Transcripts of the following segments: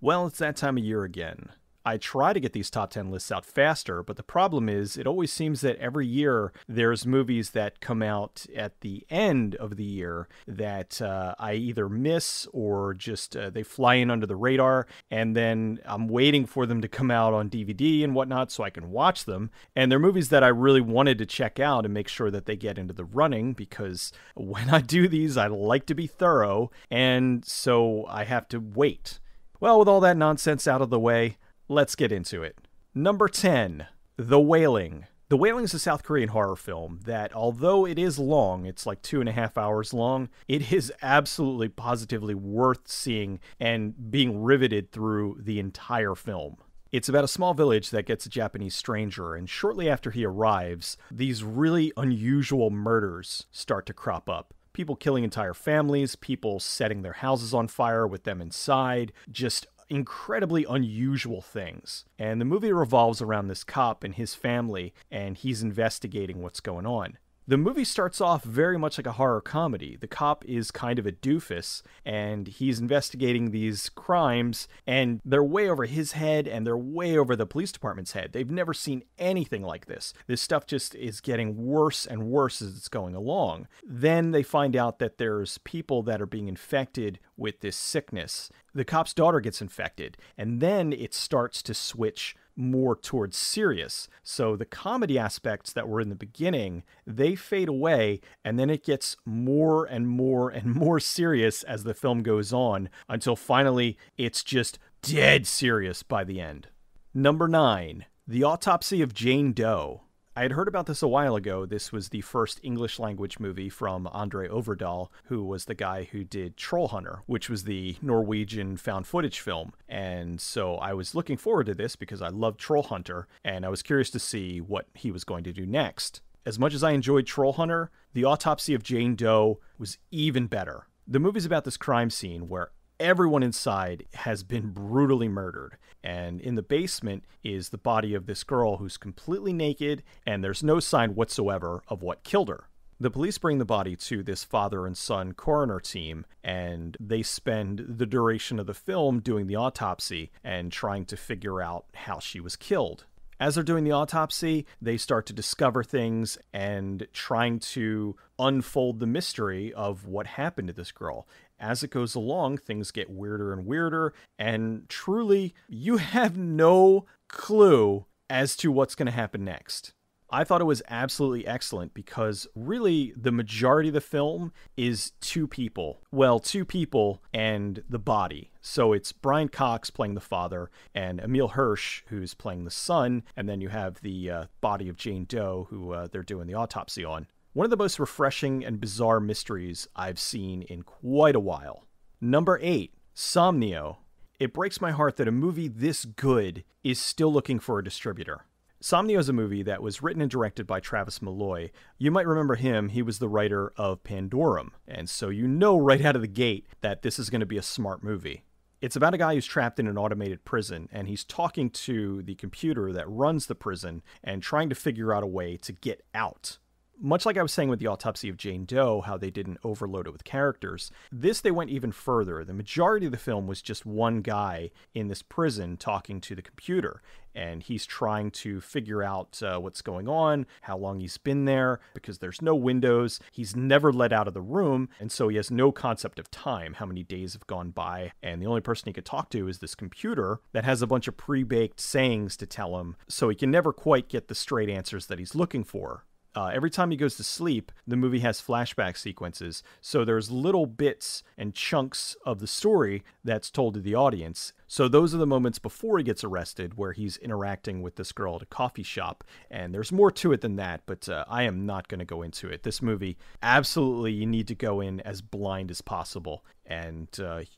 Well, it's that time of year again. I try to get these top 10 lists out faster, but the problem is it always seems that every year there's movies that come out at the end of the year that I either miss or just they fly in under the radar, and then I'm waiting for them to come out on DVD and whatnot so I can watch them. And they're movies that I really wanted to check out and make sure that they get into the running, because when I do these, I like to be thorough, and so I have to wait. Well, with all that nonsense out of the way, let's get into it. Number 10, The Wailing. The Wailing is a South Korean horror film that, although it is long, it's like 2.5 hours long, it is absolutely positively worth seeing and being riveted through the entire film. It's about a small village that gets a Japanese stranger, and shortly after he arrives, these really unusual murders start to crop up. People killing entire families, people setting their houses on fire with them inside, just incredibly unusual things. And the movie revolves around this cop and his family, and he's investigating what's going on. The movie starts off very much like a horror comedy. The cop is kind of a doofus, and he's investigating these crimes, and they're way over his head, and they're way over the police department's head. They've never seen anything like this. This stuff just is getting worse and worse as it's going along. Then they find out that there's people that are being infected with this sickness. The cop's daughter gets infected, and then it starts to switch more towards serious. So the comedy aspects that were in the beginning, they fade away, and then it gets more and more and more serious as the film goes on, until finally it's just dead serious by the end. Number 9, The Autopsy of Jane Doe. I had heard about this a while ago. This was the first English language movie from Andre Overdahl, who was the guy who did Troll Hunter, which was the Norwegian found footage film. And so I was looking forward to this because I loved Troll Hunter, and I was curious to see what he was going to do next. As much as I enjoyed Troll Hunter, The Autopsy of Jane Doe was even better. The movie's about this crime scene where everyone inside has been brutally murdered, and in the basement is the body of this girl who's completely naked, and there's no sign whatsoever of what killed her. The police bring the body to this father and son coroner team, and they spend the duration of the film doing the autopsy and trying to figure out how she was killed. As they're doing the autopsy, they start to discover things and trying to unfold the mystery of what happened to this girl. As it goes along, things get weirder and weirder, and truly, you have no clue as to what's going to happen next. I thought it was absolutely excellent because really the majority of the film is two people. Well, two people and the body. So it's Brian Cox playing the father and Emil Hirsch, who's playing the son. And then you have the body of Jane Doe, who they're doing the autopsy on. One of the most refreshing and bizarre mysteries I've seen in quite a while. Number 8, Somnio. It breaks my heart that a movie this good is still looking for a distributor. Somnio is a movie that was written and directed by Travis Malloy. You might remember him. He was the writer of Pandorum. And so you know right out of the gate that this is going to be a smart movie. It's about a guy who's trapped in an automated prison, and he's talking to the computer that runs the prison and trying to figure out a way to get out. Much like I was saying with the Autopsy of Jane Doe, how they didn't overload it with characters, this they went even further. The majority of the film was just one guy in this prison talking to the computer, and he's trying to figure out what's going on, how long he's been there, because there's no windows, he's never let out of the room, and so he has no concept of time, how many days have gone by, and the only person he could talk to is this computer that has a bunch of pre-baked sayings to tell him, so he can never quite get the straight answers that he's looking for. Every time he goes to sleep, the movie has flashback sequences, so there's little bits and chunks of the story that's told to the audience. So those are the moments before he gets arrested where he's interacting with this girl at a coffee shop, and there's more to it than that, but I am not going to go into it. This movie, absolutely, you need to go in as blind as possible, and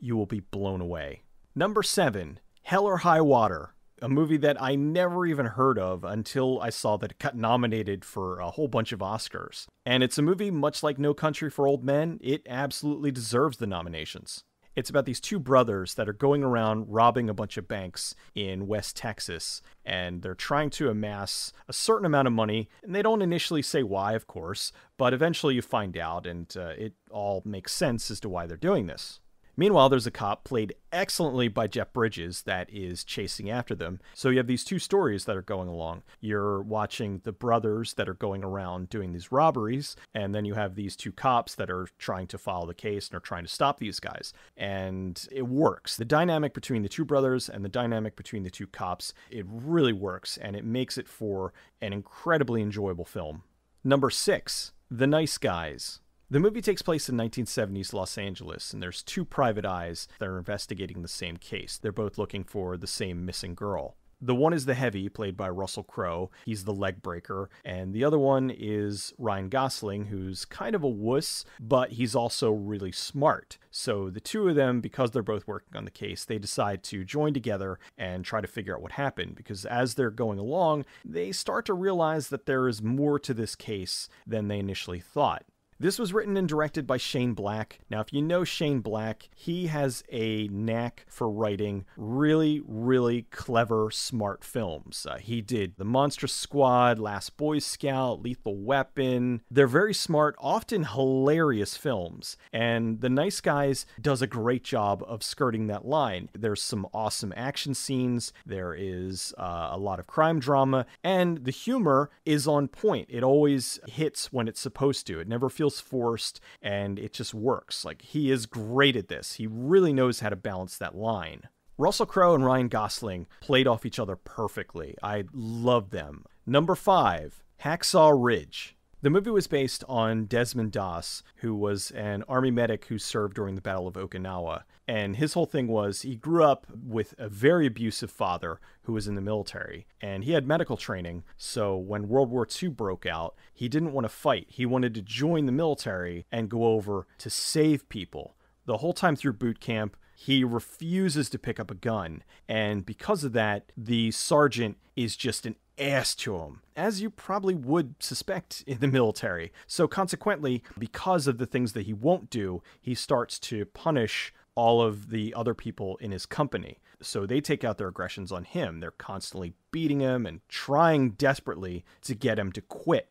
you will be blown away. Number 7, Hell or High Water. A movie that I never even heard of until I saw that it got nominated for a whole bunch of Oscars. And it's a movie much like No Country for Old Men. It absolutely deserves the nominations. It's about these two brothers that are going around robbing a bunch of banks in West Texas, and they're trying to amass a certain amount of money, and they don't initially say why, of course, but eventually you find out, and it all makes sense as to why they're doing this. Meanwhile, there's a cop played excellently by Jeff Bridges that is chasing after them. So you have these two stories that are going along. You're watching the brothers that are going around doing these robberies, and then you have these two cops that are trying to follow the case and are trying to stop these guys. And it works. The dynamic between the two brothers and the dynamic between the two cops, it really works, and it makes it for an incredibly enjoyable film. Number 6, The Nice Guys. The movie takes place in 1970s Los Angeles, and there's two private eyes that are investigating the same case. They're both looking for the same missing girl. The one is the heavy, played by Russell Crowe. He's the leg breaker. And the other one is Ryan Gosling, who's kind of a wuss, but he's also really smart. So the two of them, because they're both working on the case, they decide to join together and try to figure out what happened. Because as they're going along, they start to realize that there is more to this case than they initially thought. This was written and directed by Shane Black. Now, if you know Shane Black, he has a knack for writing really, really clever, smart films. He did The Monstrous Squad, Last Boy Scout, Lethal Weapon. They're very smart, often hilarious films. And The Nice Guys does a great job of skirting that line. There's some awesome action scenes. There is a lot of crime drama. And the humor is on point. It always hits when it's supposed to. It never feels forced, and it just works. Like, he is great at this. He really knows how to balance that line. Russell Crowe and Ryan Gosling played off each other perfectly. I love them. Number 5, Hacksaw Ridge. The movie was based on Desmond Doss, who was an army medic who served during the Battle of Okinawa. And his whole thing was he grew up with a very abusive father who was in the military. And he had medical training, so when World War II broke out, he didn't want to fight. He wanted to join the military and go over to save people. The whole time through boot camp, he refuses to pick up a gun. And because of that, the sergeant is just an ass to him, as you probably would suspect in the military. So consequently, because of the things that he won't do, he starts to punish all of the other people in his company. So they take out their aggressions on him. They're constantly beating him and trying desperately to get him to quit.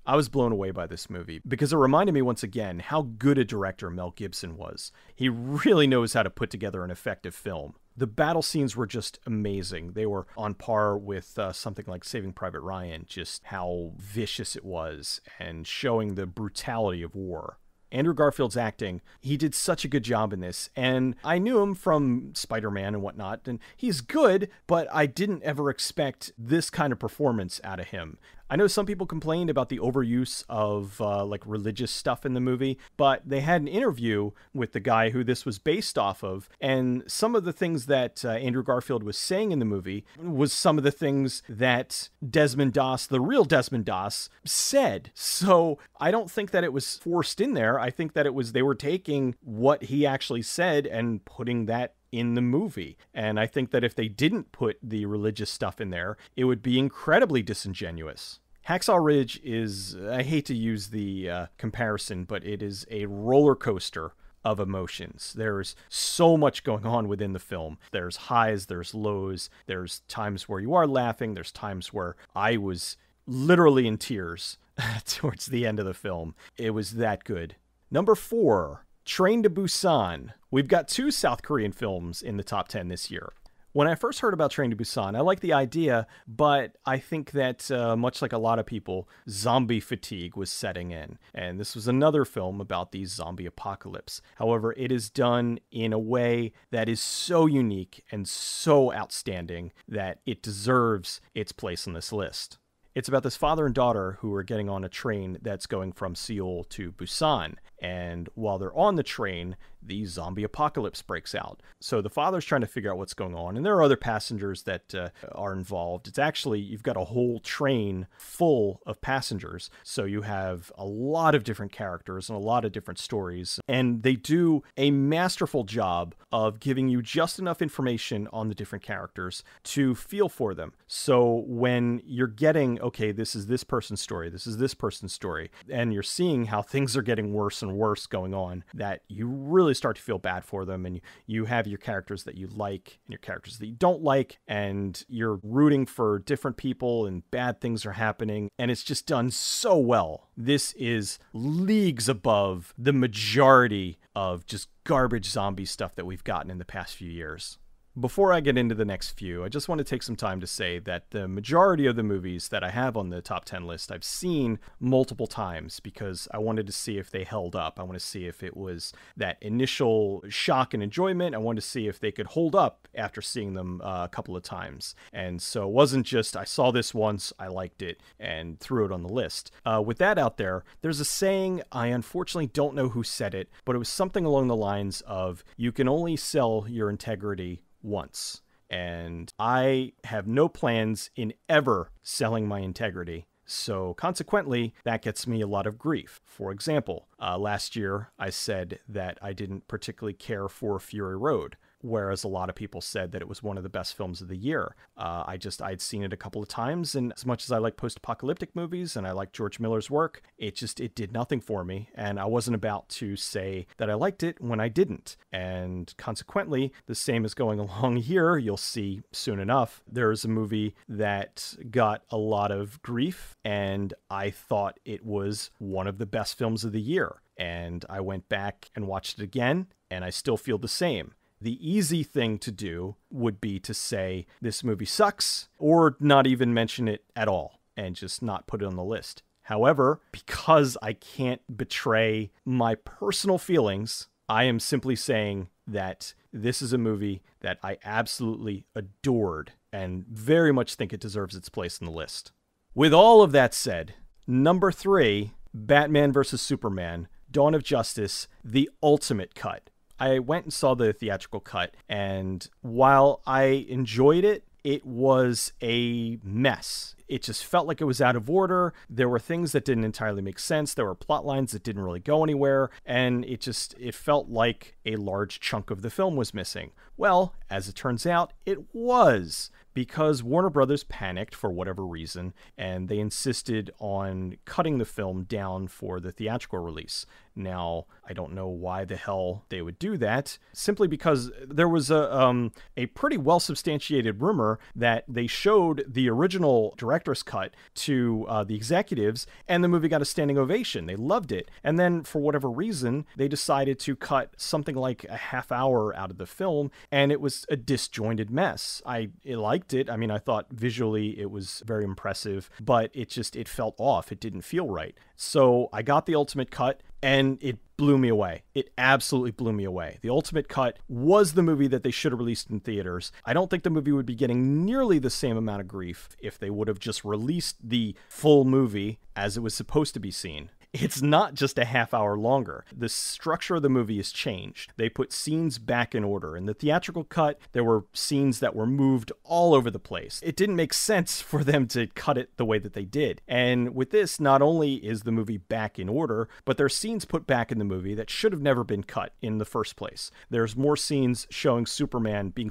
I was blown away by this movie because it reminded me once again how good a director Mel Gibson was. He really knows how to put together an effective film. The battle scenes were just amazing. They were on par with something like Saving Private Ryan, just how vicious it was and showing the brutality of war. Andrew Garfield's acting, he did such a good job in this, and I knew him from Spider-Man and whatnot, and he's good, but I didn't ever expect this kind of performance out of him. I know some people complained about the overuse of like religious stuff in the movie, but they had an interview with the guy who this was based off of, and some of the things that Andrew Garfield was saying in the movie was some of the things that Desmond Doss, the real Desmond Doss, said. So I don't think that it was forced in there. I think that it was they were taking what he actually said and putting that in the movie. And I think that if they didn't put the religious stuff in there, it would be incredibly disingenuous. Hacksaw Ridge is, I hate to use the comparison, but it is a roller coaster of emotions. There's so much going on within the film. There's highs, there's lows, there's times where you are laughing, there's times where I was literally in tears towards the end of the film. It was that good. Number 4, Train to Busan. We've got 2 South Korean films in the top 10 this year. When I first heard about Train to Busan, I liked the idea, but I think that much like a lot of people, zombie fatigue was setting in. And this was another film about the zombie apocalypse. However, it is done in a way that is so unique and so outstanding that it deserves its place on this list. It's about this father and daughter who are getting on a train that's going from Seoul to Busan. And while they're on the train, the zombie apocalypse breaks out. So the father's trying to figure out what's going on. And there are other passengers that are involved. It's actually, you've got a whole train full of passengers. So you have a lot of different characters and a lot of different stories. And they do a masterful job of giving you just enough information on the different characters to feel for them. So when you're getting, okay, this is this person's story, this is this person's story, and you're seeing how things are getting worse and and worse going on that you really start to feel bad for them. And you have your characters that you like and your characters that you don't like, and you're rooting for different people and bad things are happening. And it's just done so well. This is leagues above the majority of just garbage zombie stuff that we've gotten in the past few years. Before I get into the next few, I just want to take some time to say that the majority of the movies that I have on the top 10 list I've seen multiple times because I wanted to see if they held up. I want to see if it was that initial shock and enjoyment. I wanted to see if they could hold up after seeing them a couple of times. And so it wasn't just I saw this once, I liked it, and threw it on the list. With that out there, there's a saying, I unfortunately don't know who said it, but it was something along the lines of, you can only sell your integrity once. And I have no plans in ever selling my integrity. So consequently, that gets me a lot of grief. For example, last year I said that I didn't particularly care for Fury Road, whereas a lot of people said that it was one of the best films of the year. I'd seen it a couple of times, and as much as I like post-apocalyptic movies and I like George Miller's work, it did nothing for me, and I wasn't about to say that I liked it when I didn't. And consequently, the same is going along here. You'll see soon enough, there's a movie that got a lot of grief, and I thought it was one of the best films of the year. And I went back and watched it again, and I still feel the same. The easy thing to do would be to say this movie sucks, or not even mention it at all and just not put it on the list. However, because I can't betray my personal feelings, I am simply saying that this is a movie that I absolutely adored and very much think it deserves its place on the list. With all of that said, number 3, Batman vs. Superman, Dawn of Justice, the ultimate cut. I went and saw the theatrical cut, and while I enjoyed it, it was a mess. It just felt like it was out of order. There were things that didn't entirely make sense. There were plot lines that didn't really go anywhere, and it felt like a large chunk of the film was missing. Well, as it turns out, it was, because Warner Brothers panicked for whatever reason, and they insisted on cutting the film down for the theatrical release. Now, I don't know why the hell they would do that, simply because there was a pretty well-substantiated rumor that they showed the original director's cut to the executives, and the movie got a standing ovation. They loved it. And then, for whatever reason, they decided to cut something like a half hour out of the film, and it was a disjointed mess. I liked it. I mean, I thought visually it was very impressive, but it felt off. It didn't feel right. So I got the ultimate cut, and it blew me away. It absolutely blew me away. The ultimate cut was the movie that they should have released in theaters. I don't think the movie would be getting nearly the same amount of grief if they would have just released the full movie as it was supposed to be seen. It's not just a half hour longer. The structure of the movie has changed. They put scenes back in order. In the theatrical cut, there were scenes that were moved all over the place. It didn't make sense for them to cut it the way that they did. And with this, not only is the movie back in order, but there are scenes put back in the movie that should have never been cut in the first place. There's more scenes showing Superman, being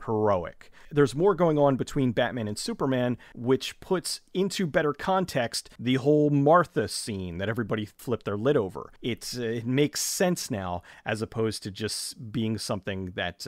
heroic. There's more going on between Batman and Superman, which puts into better context the whole Martha scene that everybody flipped their lid over. It makes sense now, as opposed to just being something that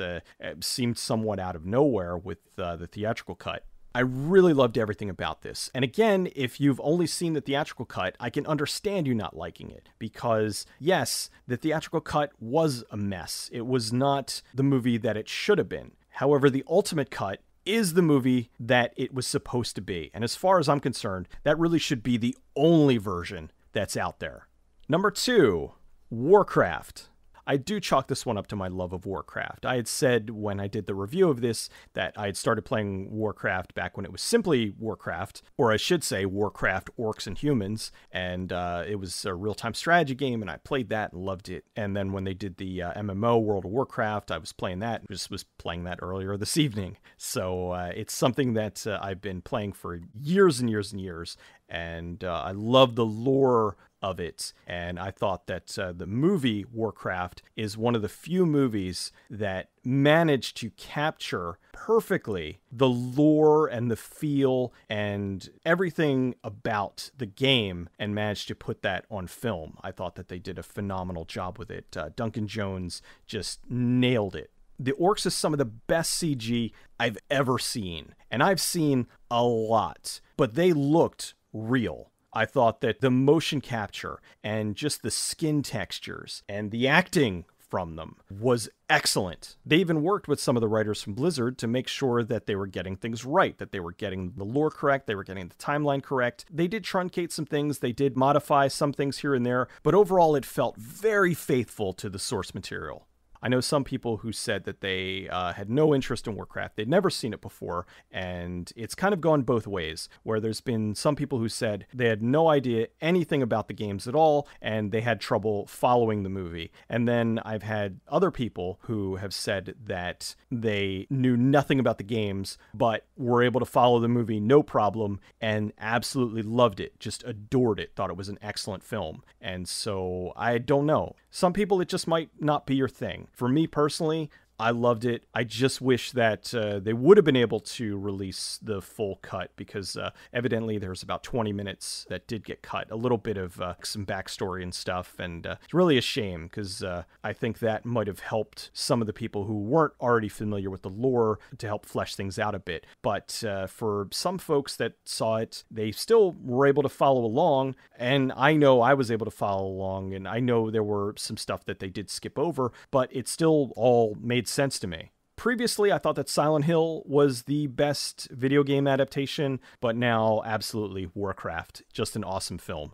seemed somewhat out of nowhere with the theatrical cut. I really loved everything about this. And again, if you've only seen the theatrical cut, I can understand you not liking it. Because, yes, the theatrical cut was a mess. It was not the movie that it should have been. However, the ultimate cut is the movie that it was supposed to be. And as far as I'm concerned, that really should be the only version that's out there. Number 2, Warcraft. I do chalk this one up to my love of Warcraft. I had said when I did the review of this that I had started playing Warcraft back when it was simply Warcraft, or I should say Warcraft Orcs and Humans, and it was a real-time strategy game, and I played that and loved it. And then when they did the MMO World of Warcraft, I was playing that, and just was playing that earlier this evening. So it's something that I've been playing for years and years and years, and I love the lore of it. And I thought that the movie Warcraft is one of the few movies that managed to capture perfectly the lore and the feel and everything about the game and managed to put that on film. I thought that they did a phenomenal job with it. Duncan Jones just nailed it. The orcs is some of the best CG I've ever seen, and I've seen a lot, but they looked real. I thought that the motion capture and just the skin textures and the acting from them was excellent. They even worked with some of the writers from Blizzard to make sure that they were getting things right, that they were getting the lore correct, they were getting the timeline correct. They did truncate some things, they did modify some things here and there, but overall it felt very faithful to the source material. I know some people who said that they had no interest in Warcraft. They'd never seen it before, and it's kind of gone both ways, where there's been some people who said they had no idea anything about the games at all, and they had trouble following the movie. And then I've had other people who have said that they knew nothing about the games, but were able to follow the movie no problem, and absolutely loved it, just adored it, thought it was an excellent film. And so I don't know. Some people, it just might not be your thing. For me personally, I loved it. I just wish that they would have been able to release the full cut, because evidently there's about 20 minutes that did get cut. A little bit of some backstory and stuff. And it's really a shame, because I think that might have helped some of the people who weren't already familiar with the lore to help flesh things out a bit. But for some folks that saw it, they still were able to follow along. And I know I was able to follow along. And I know there were some stuff that they did skip over, but it still all made sense to me. Previously, I thought that Silent Hill was the best video game adaptation, but now absolutely Warcraft. Just an awesome film.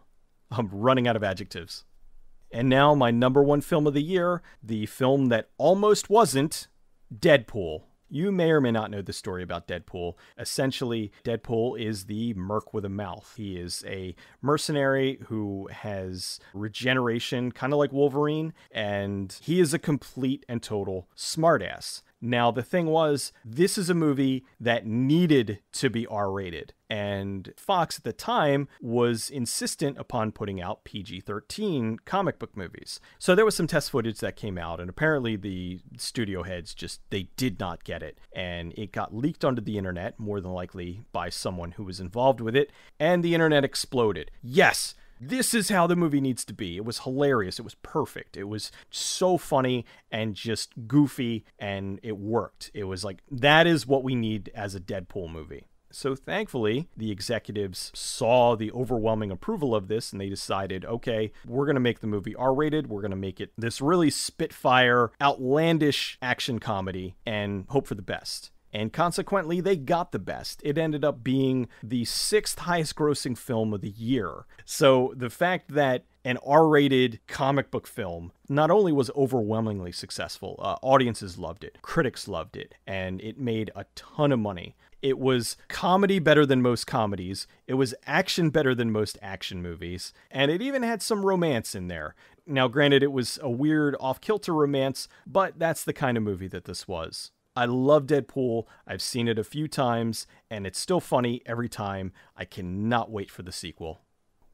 I'm running out of adjectives. And now my number one film of the year, the film that almost wasn't, Deadpool. You may or may not know the story about Deadpool. Essentially, Deadpool is the merc with a mouth. He is a mercenary who has regeneration, kind of like Wolverine, and he is a complete and total smartass. Now, the thing was, this is a movie that needed to be R-rated, and Fox at the time was insistent upon putting out PG-13 comic book movies. So there was some test footage that came out, and apparently the studio heads they did not get it, and it got leaked onto the internet, more than likely by someone who was involved with it, and the internet exploded. Yes! This is how the movie needs to be. It was hilarious. It was perfect. It was so funny and just goofy, and it worked. It was like, that is what we need as a Deadpool movie. So thankfully, the executives saw the overwhelming approval of this, and they decided, okay, we're going to make the movie R-rated. We're going to make it this really spitfire, outlandish action comedy and hope for the best. And consequently, they got the best. It ended up being the 6th highest grossing film of the year. So the fact that an R-rated comic book film not only was overwhelmingly successful, audiences loved it, critics loved it, and it made a ton of money. It was comedy better than most comedies. It was action better than most action movies. And it even had some romance in there. Now, granted, it was a weird off-kilter romance, but that's the kind of movie that this was. I love Deadpool. I've seen it a few times, and it's still funny every time. I cannot wait for the sequel.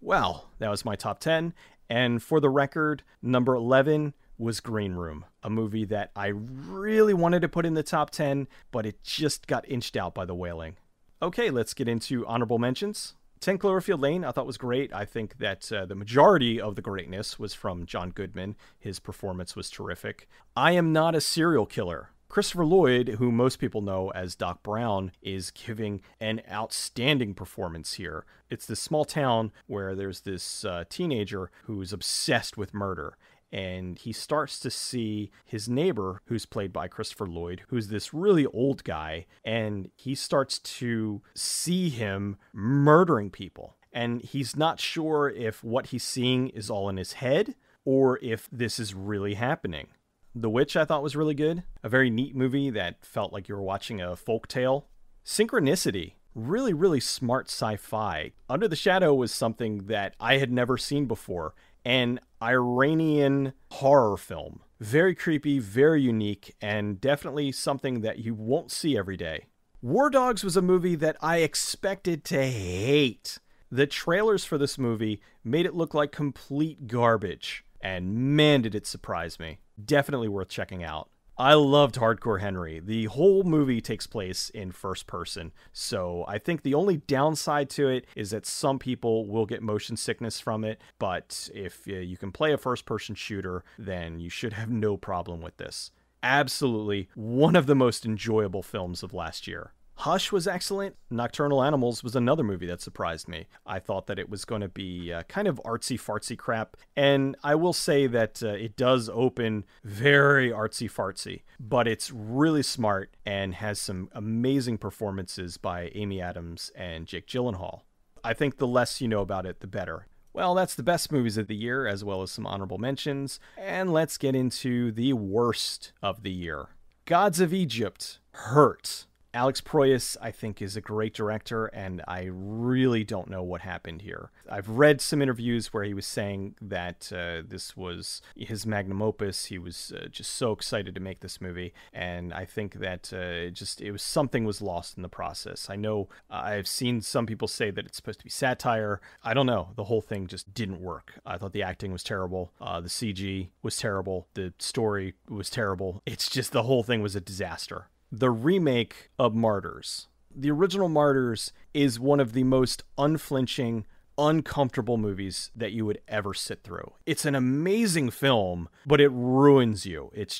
Well, that was my top 10. And for the record, number 11 was Green Room, a movie that I really wanted to put in the top 10, but it just got inched out by The Wailing. Okay, let's get into honorable mentions. 10 Cloverfield Lane I thought was great. I think that the majority of the greatness was from John Goodman. His performance was terrific. I Am Not a Serial Killer. Christopher Lloyd, who most people know as Doc Brown, is giving an outstanding performance here. It's this small town where there's this teenager who's obsessed with murder. And he starts to see his neighbor, who's played by Christopher Lloyd, who's this really old guy. And he starts to see him murdering people. And he's not sure if what he's seeing is all in his head or if this is really happening. The Witch I thought was really good. A very neat movie that felt like you were watching a folk tale. Synchronicity. Really, really smart sci-fi. Under the Shadow was something that I had never seen before. An Iranian horror film. Very creepy, very unique, and definitely something that you won't see every day. War Dogs was a movie that I expected to hate. The trailers for this movie made it look like complete garbage, and man did it surprise me. Definitely worth checking out. I loved Hardcore Henry. The whole movie takes place in first person, so I think the only downside to it is that some people will get motion sickness from it, but if you can play a first-person shooter, then you should have no problem with this. Absolutely one of the most enjoyable films of last year. Hush was excellent. Nocturnal Animals was another movie that surprised me. I thought that it was going to be kind of artsy-fartsy crap, and I will say that it does open very artsy-fartsy, but it's really smart and has some amazing performances by Amy Adams and Jake Gyllenhaal. I think the less you know about it, the better. Well, that's the best movies of the year, as well as some honorable mentions, and let's get into the worst of the year. Gods of Egypt hurt. Alex Proyas, I think, is a great director, and I really don't know what happened here. I've read some interviews where he was saying that this was his magnum opus. He was just so excited to make this movie, and I think that something was lost in the process. I know I've seen some people say that it's supposed to be satire. I don't know. The whole thing just didn't work. I thought the acting was terrible. The CG was terrible. The story was terrible. It's just the whole thing was a disaster. The remake of Martyrs. The original Martyrs is one of the most unflinching, uncomfortable movies that you would ever sit through. It's an amazing film, but it ruins you. It's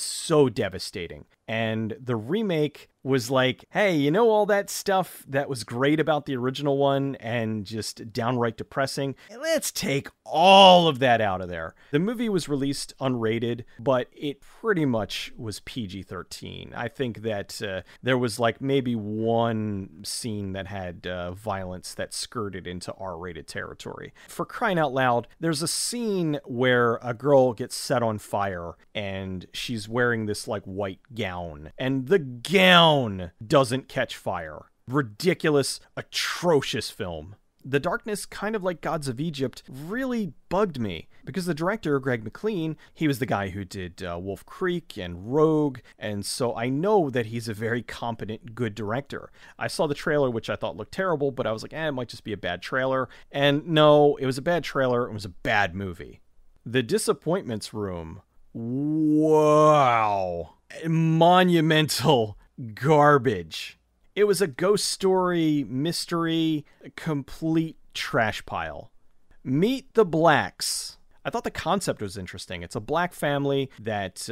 so devastating. And the remake was like, hey, you know all that stuff that was great about the original one and just downright depressing? Let's take all of that out of there. The movie was released unrated, but it pretty much was PG-13. I think that there was like maybe one scene that had violence that skirted into R-rated territory. For crying out loud, there's a scene where a girl gets set on fire and she's wearing this like white gown, and the gown doesn't catch fire. Ridiculous, atrocious film. The darkness, kind of like Gods of Egypt, really bugged me because the director, Greg McLean, he was the guy who did Wolf Creek and Rogue, and so I know that he's a very competent, good director. I saw the trailer, which I thought looked terrible, but I was like, it might just be a bad trailer. And no, it was a bad trailer. It was a bad movie. The Disappointments Room. Wow. Monumental garbage. It was a ghost story, mystery, complete trash pile. Meet the Blacks. I thought the concept was interesting. It's a black family that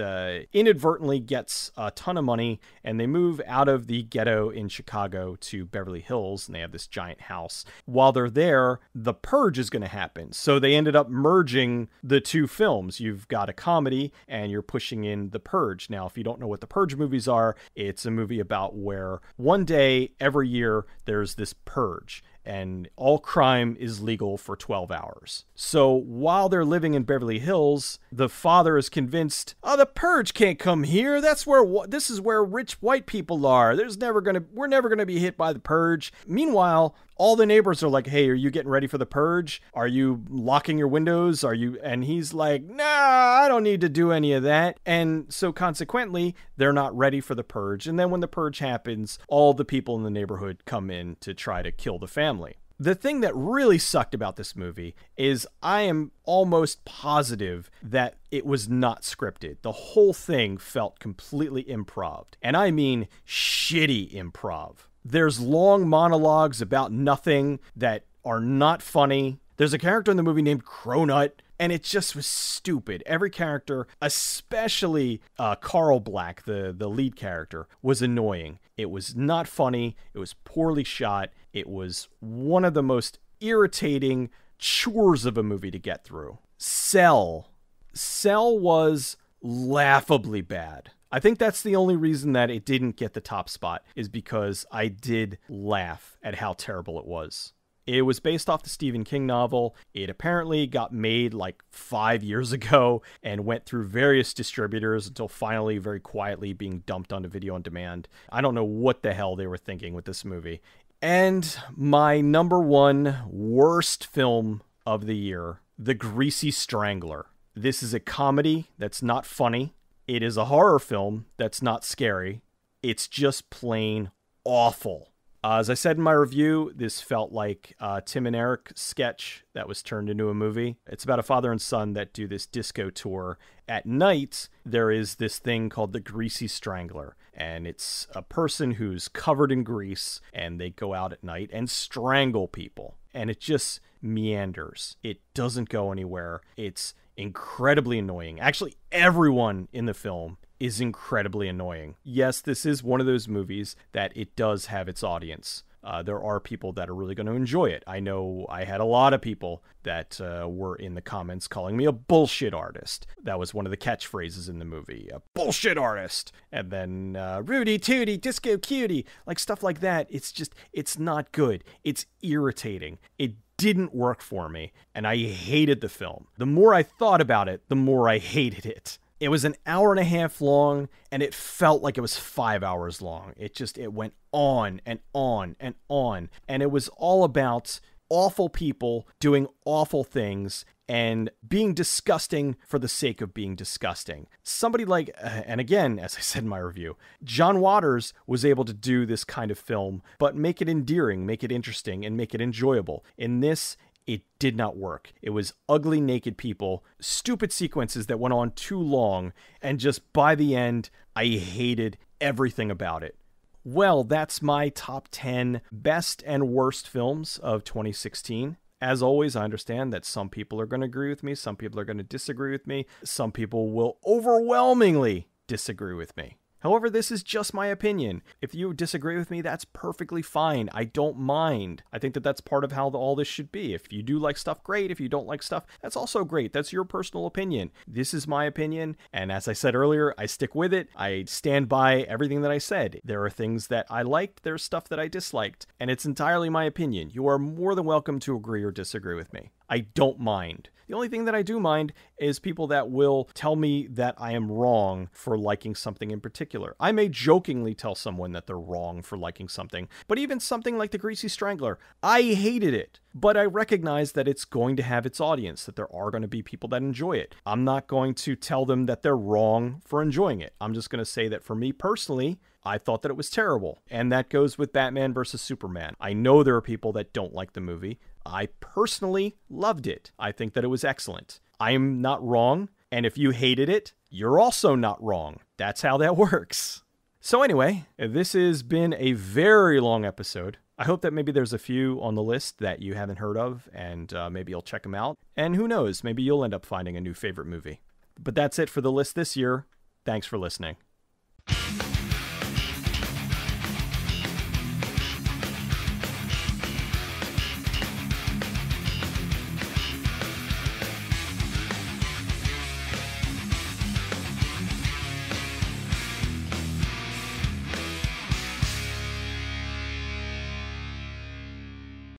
inadvertently gets a ton of money, and they move out of the ghetto in Chicago to Beverly Hills, and they have this giant house. While they're there, The Purge is going to happen. So they ended up merging the two films. You've got a comedy, and you're pushing in The Purge. Now, if you don't know what the Purge movies are, it's a movie about where one day every year there's this purge, and all crime is legal for 12 hours. So while they're living in Beverly Hills, the father is convinced, the purge can't come here. This is where rich white people are. We're never gonna be hit by the purge. Meanwhile, all the neighbors are like, hey, are you getting ready for the purge? Are you locking your windows? And he's like, nah, I don't need to do any of that. And so consequently, they're not ready for the purge. And then when the purge happens, all the people in the neighborhood come in to try to kill the family. The thing that really sucked about this movie is I am almost positive that it was not scripted. The whole thing felt completely improv. And I mean shitty improv. There's long monologues about nothing that are not funny. There's a character in the movie named Cronut, and it just was stupid. Every character, especially Carl Black, the lead character, was annoying. It was not funny. It was poorly shot. It was one of the most irritating chores of a movie to get through. Cell was laughably bad. I think that's the only reason that it didn't get the top spot, is because I did laugh at how terrible it was. It was based off the Stephen King novel. It apparently got made like 5 years ago and went through various distributors until finally, very quietly, being dumped onto video on demand. I don't know what the hell they were thinking with this movie. And my number one worst film of the year, The Greasy Strangler. This is a comedy that's not funny. It is a horror film that's not scary. It's just plain awful. As I said in my review, this felt like a Tim and Eric sketch that was turned into a movie. It's about a father and son that do this disco tour. At night, there is this thing called the Greasy Strangler, and it's a person who's covered in grease, and they go out at night and strangle people. And it just meanders. It doesn't go anywhere. It's incredibly annoying. Actually, everyone in the film is incredibly annoying. Yes, this is one of those movies that it does have its audience. There are people that are really going to enjoy it. I know I had a lot of people that were in the comments calling me a bullshit artist. That was one of the catchphrases in the movie, a bullshit artist. And then Rudy Tooty, Disco Cutie, like stuff like that. It's not good. It's irritating. It didn't work for me, and I hated the film. The more I thought about it, the more I hated it. It was an hour and a half long, and it felt like it was 5 hours long. It went on and on and on. And it was all about awful people doing awful things and being disgusting for the sake of being disgusting. Somebody like, and again, as I said in my review, John Waters was able to do this kind of film, but make it endearing, make it interesting, and make it enjoyable. In this, it did not work. It was ugly, naked people, stupid sequences that went on too long, and just by the end, I hated everything about it. Well, that's my top 10 best and worst films of 2016. As always, I understand that some people are going to agree with me, some people are going to disagree with me, some people will overwhelmingly disagree with me. However, this is just my opinion. If you disagree with me, that's perfectly fine. I don't mind. I think that that's part of how all this should be. If you do like stuff, great. If you don't like stuff, that's also great. That's your personal opinion. This is my opinion. And as I said earlier, I stick with it. I stand by everything that I said. There are things that I liked. There's stuff that I disliked. And it's entirely my opinion. You are more than welcome to agree or disagree with me. I don't mind. The only thing that I do mind is people that will tell me that I am wrong for liking something in particular. I may jokingly tell someone that they're wrong for liking something, but even something like The Greasy Strangler, I hated it. But I recognize that it's going to have its audience, that there are going to be people that enjoy it. I'm not going to tell them that they're wrong for enjoying it. I'm just going to say that for me personally, I thought that it was terrible. And that goes with Batman vs. Superman. I know there are people that don't like the movie. I personally loved it. I think that it was excellent. I am not wrong. And if you hated it, you're also not wrong. That's how that works. So anyway, this has been a very long episode. I hope that maybe there's a few on the list that you haven't heard of, and maybe you'll check them out. And who knows, maybe you'll end up finding a new favorite movie. But that's it for the list this year. Thanks for listening.